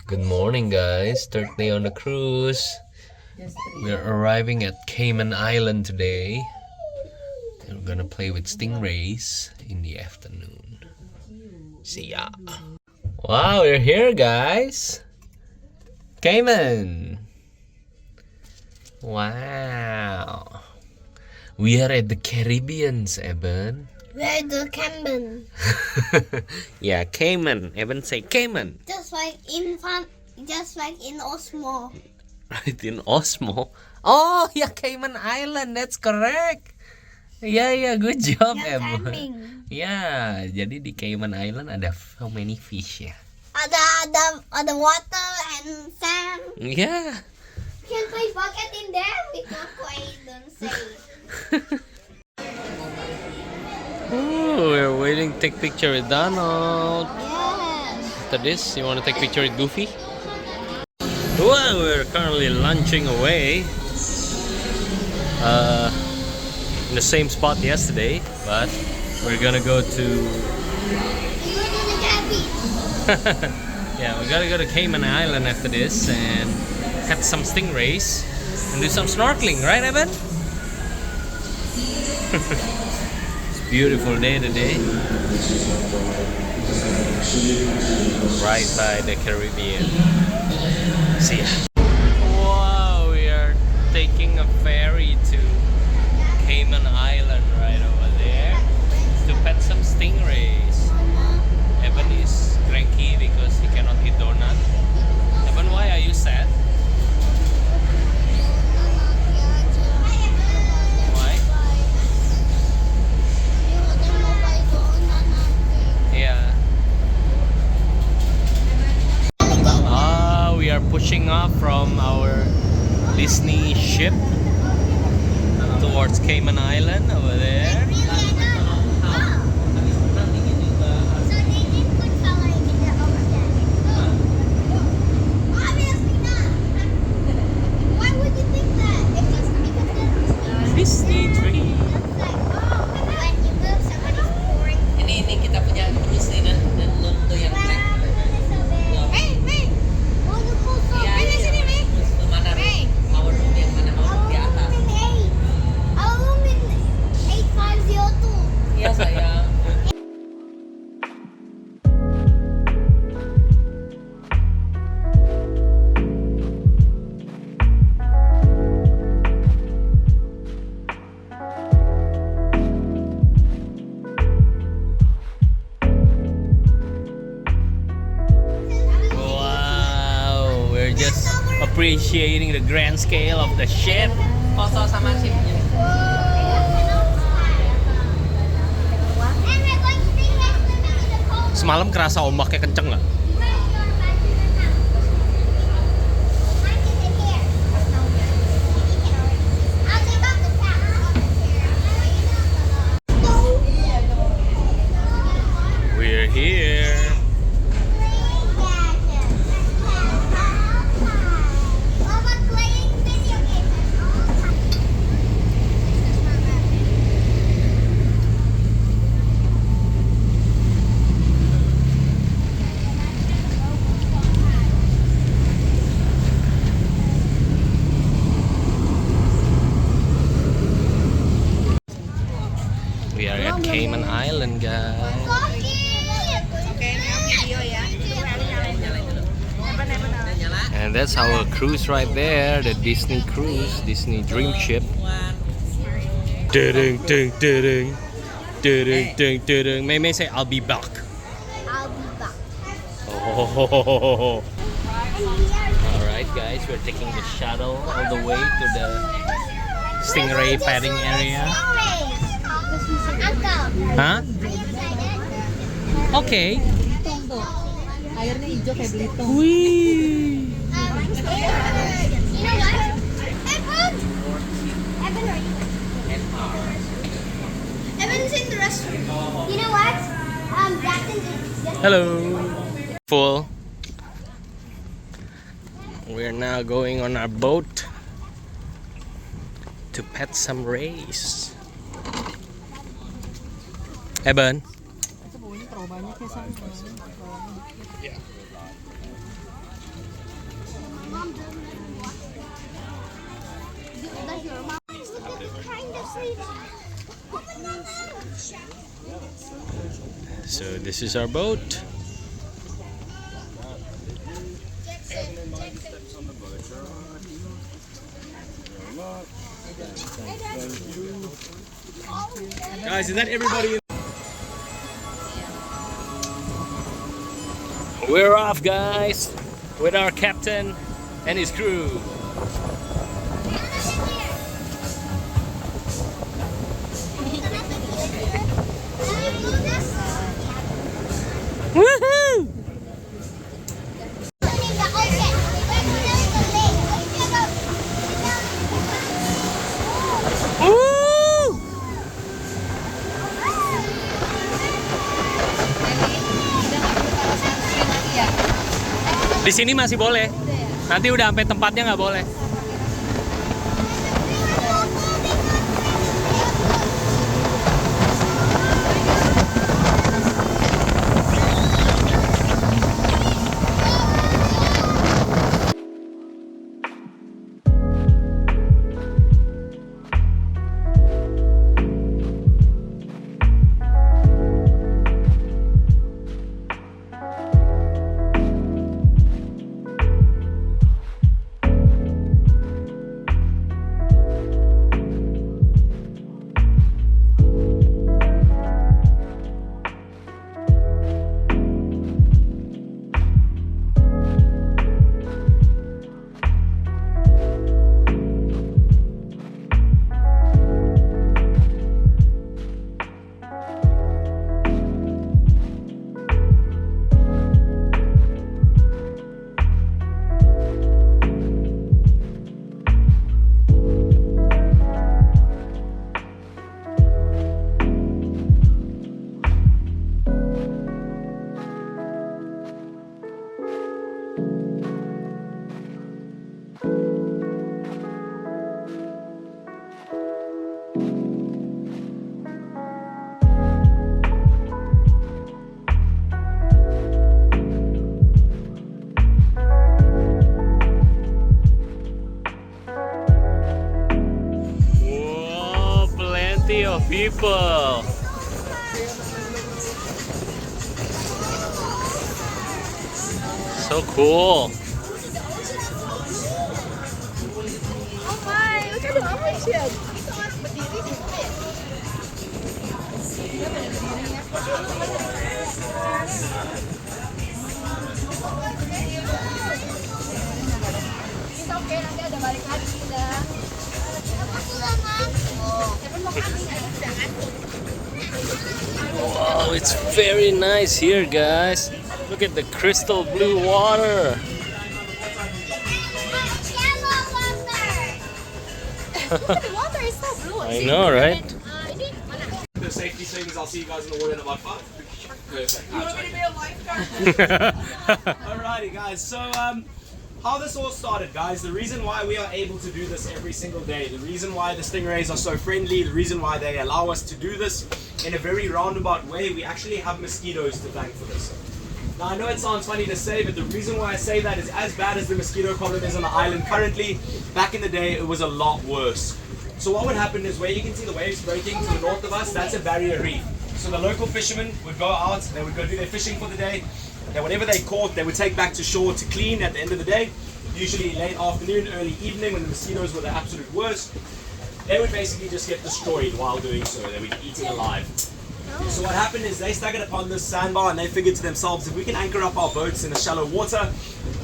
Good morning, guys. Third day on the cruise. We're arriving at Cayman Island today. And we're gonna play with stingrays in the afternoon. See ya. Wow, we're here, guys. Cayman. Wow. We are at the Carribean, Evan. We're the Cayman. Yeah, Cayman. Evan say Cayman. Just like in Osmo. Right in Osmo. Oh, yeah, Cayman Island. That's correct. Yeah, good job, Evan. Yeah, jadi di Cayman Island ada how many fish ya? Ada water and sand. Yeah. You can play bucket in there. We can play them safe. Oh, we're waiting to take picture with Donald. Yes. After this, you want to take picture with Goofy? Well, we're currently lunching away. In the same spot yesterday, but we're gonna go to yeah, we gotta go to Cayman Island after this and catch some stingrays and do some snorkeling, right, Evan? It's a beautiful day today, right by the Caribbean. See ya. Wow, we are taking a ferry to Cayman Island right over there to pet some stingrays. Evan is cranky because he cannot eat donut. Evan, why are you sad? Why? Yeah. We are pushing off from our Disney ship towards Cayman Island over there. Disney tree. Ini kita punya cruise ini dan tuh yang black. Mana power room yang mana power di atas? Iya sayang. Wow, we're just appreciating the grand scale of the ship. Foto sama shipnya. Semalam kerasa ombaknya kenceng nggak? We're here. We are at Cayman Island, guys. And that's our cruise right there, the Disney cruise, Disney Dream Ship. Ding ding ding ding ding ding. May say I'll be back. I'll be back. Oh. All right, guys, we're taking the shuttle all the way to the stingray padding area. Uncle. Huh? Are you excited? Okay. Airnya hijau kayak Belitung. Wee. You know what? Evan! Evan, are you? Evan's in the restroom. You know what? Jackson just... Hello. Full. We're now going on our boat to pet some rays. Evan. Oh, banyak ya sang. Yeah. Mom doesn't let me watch it. Does your mom? Look at the kind of sleep. So this is our boat. Guys, is that everybody? We're off, guys, with our captain and his crew. Woohoo! Woo! Di sini masih boleh. Nanti udah sampai tempatnya nggak boleh. Of people. So cool. Oh my, look at the ocean. Itu orang berdiri di situ. It's okay, nanti ada balik lagi dah. Wow, it's very nice here, guys. Look at the crystal blue water. The water is so blue. I know, right? The safety savings, I'll see you guys in the water in about 5. Perfect. You want me to be a lifeguard? Alrighty guys, so how this all started, guys, the reason why we are able to do this every single day, the reason why the stingrays are so friendly, the reason why they allow us to do this in a very roundabout way, we actually have mosquitoes to thank for this. Now I know it sounds funny to say, but the reason why I say that is as bad as the mosquito problem is on the island currently, back in the day it was a lot worse. So what would happen is where you can see the waves breaking to the north of us, that's a barrier reef. So the local fishermen would go out, they would go do their fishing for the day, and whatever they caught, they would take back to shore to clean at the end of the day, usually late afternoon, early evening when the mosquitoes were the absolute worst. They would basically just get destroyed while doing so. They would be eaten alive. So what happened is they staggered upon this sandbar and they figured to themselves, if we can anchor up our boats in the shallow water,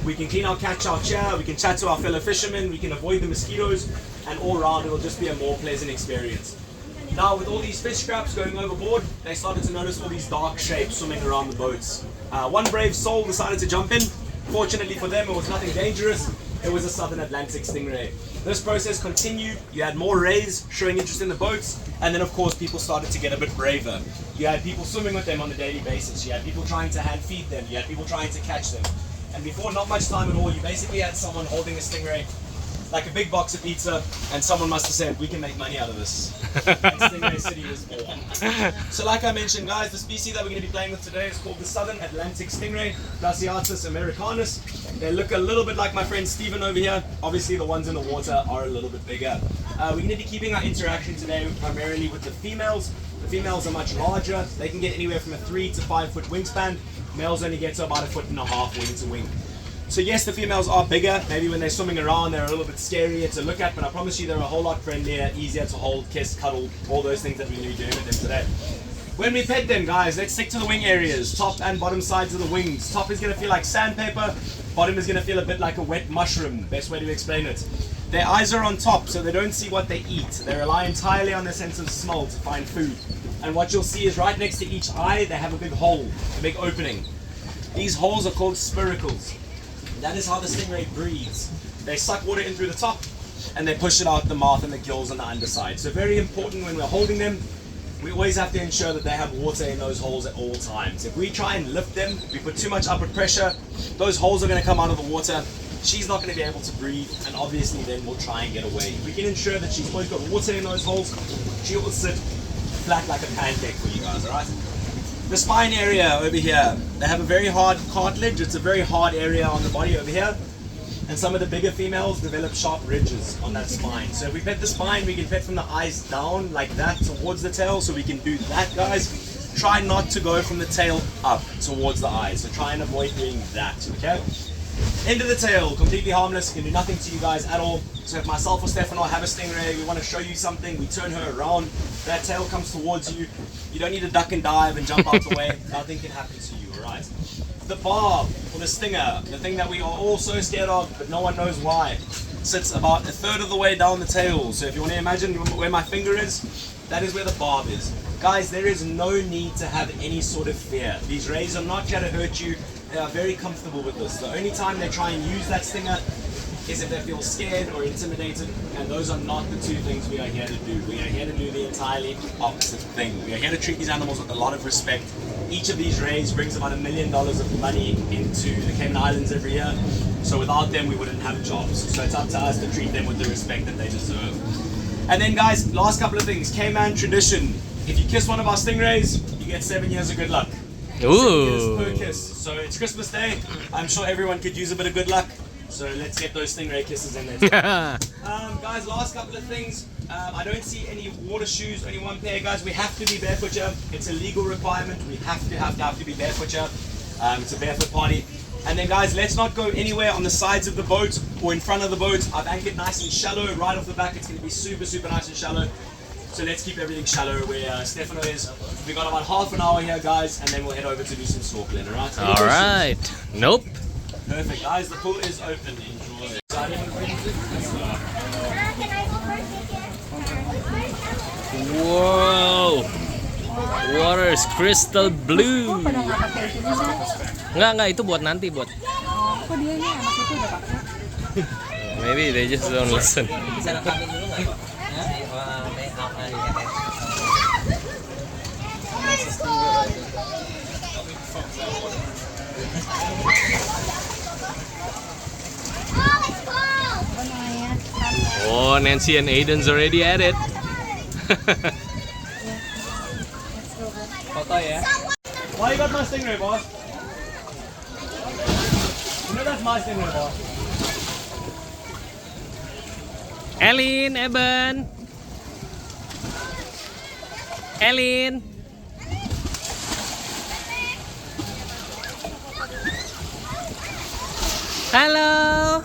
we can clean our catch out here, we can chat to our fellow fishermen, we can avoid the mosquitoes, and all round it'll just be a more pleasant experience. Now with all these fish scraps going overboard, they started to notice all these dark shapes swimming around the boats. One brave soul decided to jump in. Fortunately for them, it was nothing dangerous. It was a southern Atlantic stingray. This process continued. You had more rays showing interest in the boats, and then of course people started to get a bit braver. You had people swimming with them on a daily basis. You had people trying to hand feed them. You had people trying to catch them. And before not much time at all, you basically had someone holding a stingray like a big box of pizza, and someone must have said, we can make money out of this. And Stingray City was born. So like I mentioned, guys, the species that we're going to be playing with today is called the Southern Atlantic Stingray, Glaciatus americanus. They look a little bit like my friend Steven over here. Obviously the ones in the water are a little bit bigger. We're going to be keeping our interaction today primarily with the females. The females are much larger. They can get anywhere from a 3 to 5 foot wingspan. Males only get to about 1.5 foot wing to wing. So yes, the females are bigger. Maybe when they're swimming around, they're a little bit scarier to look at, but I promise you they're a whole lot friendlier, easier to hold, kiss, cuddle, all those things that we're going to be doing with them today. When we pet them, guys, let's stick to the wing areas, top and bottom sides of the wings. Top is going to feel like sandpaper, bottom is going to feel a bit like a wet mushroom, best way to explain it. Their eyes are on top, so they don't see what they eat. They rely entirely on their sense of smell to find food. And what you'll see is right next to each eye, they have a big hole, a big opening. These holes are called spiracles. That is how the stingray breathes. They suck water in through the top and they push it out the mouth and the gills on the underside. So very important when we're holding them, we always have to ensure that they have water in those holes at all times. If we try and lift them, we put too much upward pressure, those holes are going to come out of the water. She's not going to be able to breathe, and obviously then we'll try and get away. If we can ensure that she's always got water in those holes, she will sit flat like a pancake for you guys, alright? The spine area over here, they have a very hard cartilage. It's a very hard area on the body over here. And some of the bigger females develop sharp ridges on that spine. So if we pet the spine, we can pet from the eyes down like that towards the tail. So we can do that, guys. Try not to go from the tail up towards the eyes. So try and avoid doing that, okay? End of the tail, completely harmless, can do nothing to you guys at all. So if myself or Stefano have a stingray, we want to show you something, we turn her around, that tail comes towards you, you don't need to duck and dive and jump out the way, nothing can happen to you, alright? The barb, or the stinger, the thing that we are all so scared of, but no one knows why, sits about 1/3 of the way down the tail. So if you want to imagine where my finger is, that is where the barb is. Guys, there is no need to have any sort of fear. These rays are not going to hurt you. They are very comfortable with this. The only time they try and use that stinger is if they feel scared or intimidated, and those are not the two things we are here to do. We are here to do the entirely opposite thing. We are here to treat these animals with a lot of respect. Each of these rays brings about $1 million of money into the Cayman Islands every year, so without them we wouldn't have jobs. So it's up to us to treat them with the respect that they deserve. And then guys, last couple of things. Cayman tradition. If you kiss one of our stingrays, you get 7 years of good luck. Ooh. 7 years per kiss. So it's Christmas Day. I'm sure everyone could use a bit of good luck. So let's get those stingray kisses in there. Guys, last couple of things. I don't see any water shoes, only one pair, guys. We have to be barefoot here. It's a legal requirement. We have to be barefoot here. It's a barefoot party. And then guys, let's not go anywhere on the sides of the boat or in front of the boat. I've anchored nice and shallow right off the back. It's going to be super, super nice and shallow. So let's keep everything shallow where Stefano is. We got about half an hour here, guys, and then we'll head over to do some snorkeling, alright? Alright. Nope. Perfect, guys. The pool is open. Enjoy. Can I go first? Whoa. Water is crystal blue. Enggak, itu buat nanti, buat. Kok dia ini anak itu udah pakai? Maybe they just don't listen. Bisa rekamin dulu nggak? May apa nih katanya? Oh, Nancy and Aiden's already at it. Foto ya. Why you got my stingray, boss? You know that's my stingray, boss. Elin, Eben. Elin. Halo.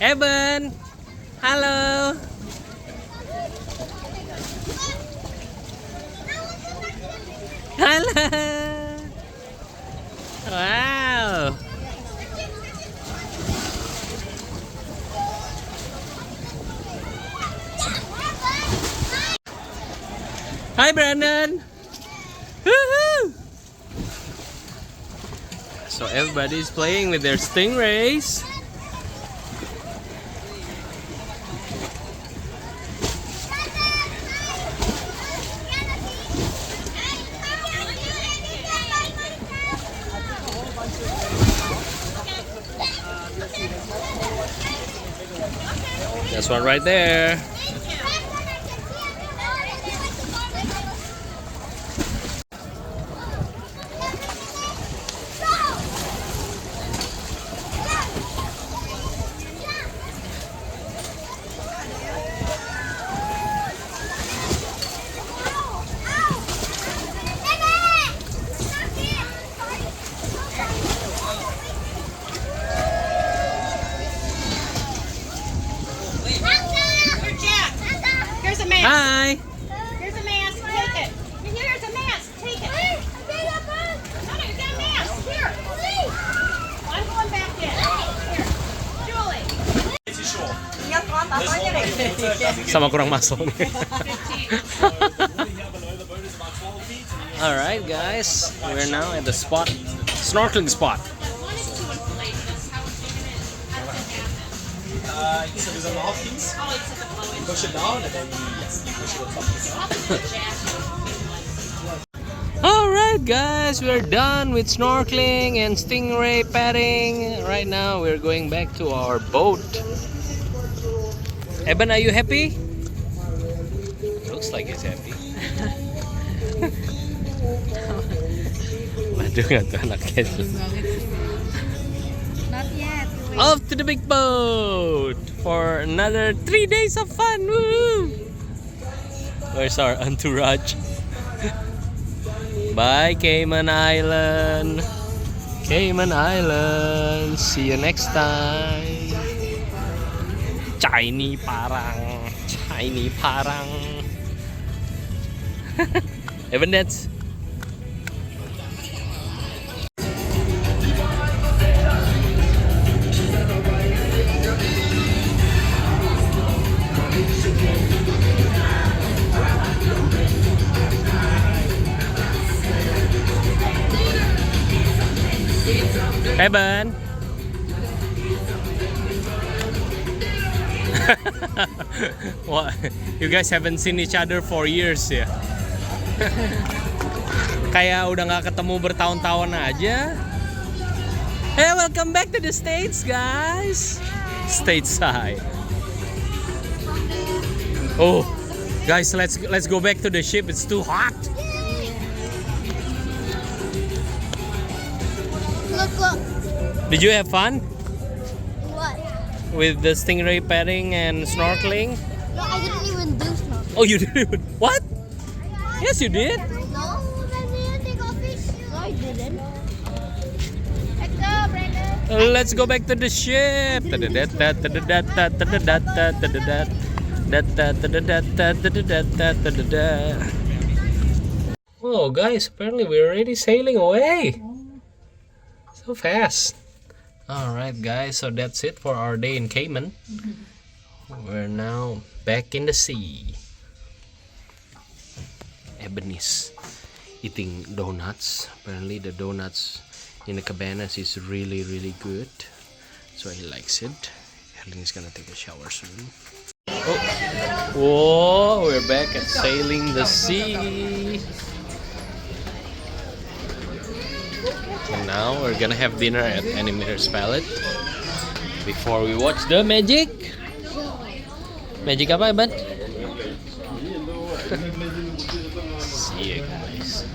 Eben. Halo. Halo. Wow. Hi, Brandon. Woohoo! So everybody's playing with their stingrays. one right there. Here, Jack. Here's a mask. Hi. Here's a mask. Take it. Here's a mask. Take it. No, you got a mask. Here. I'm going back in. Here. Julie. Sama kurang masuk. All right, guys, we're now at the spot, snorkeling spot. So there's a mouthpiece. You push it down and then you push it up. All right, guys, we're done with snorkeling and stingray petting. Right now, we're going back to our boat. Eben, are you happy? Looks like he's happy. Waduh, nggak tuh anaknya. Not yet. Off to the big boat for another 3 days of fun. Woo! Where's our entourage? Bye, Cayman Island. Cayman Island. See you next time. Chinese parang. Chinese parang. Even that's. Hey, Ben. What? You guys haven't seen each other for years ya? Kayak udah nggak ketemu bertahun-tahun aja. Hey, welcome back to the States, guys. Stateside. Oh, guys, let's go back to the ship. It's too hot. Look. Did you have fun What? with the stingray petting and snorkeling? No, I didn't even do snorkeling. Oh, you did? What? Yes, you did. No, then you take off his shoes. No, I didn't. Let's go, Brandon. Let's go back to the ship. Oh, guys, apparently we're already sailing away. So fast. Alright, guys, so that's it for our day in Cayman. We're now back in the sea. Eben is eating donuts. Apparently the donuts in the cabanas is really good, so he likes it. Erling is gonna take a shower soon. Oh, whoa, we're back at sailing the sea. And now we're gonna have dinner at Animator's Palette before we watch the magic. Magic apa, Ban? See you guys.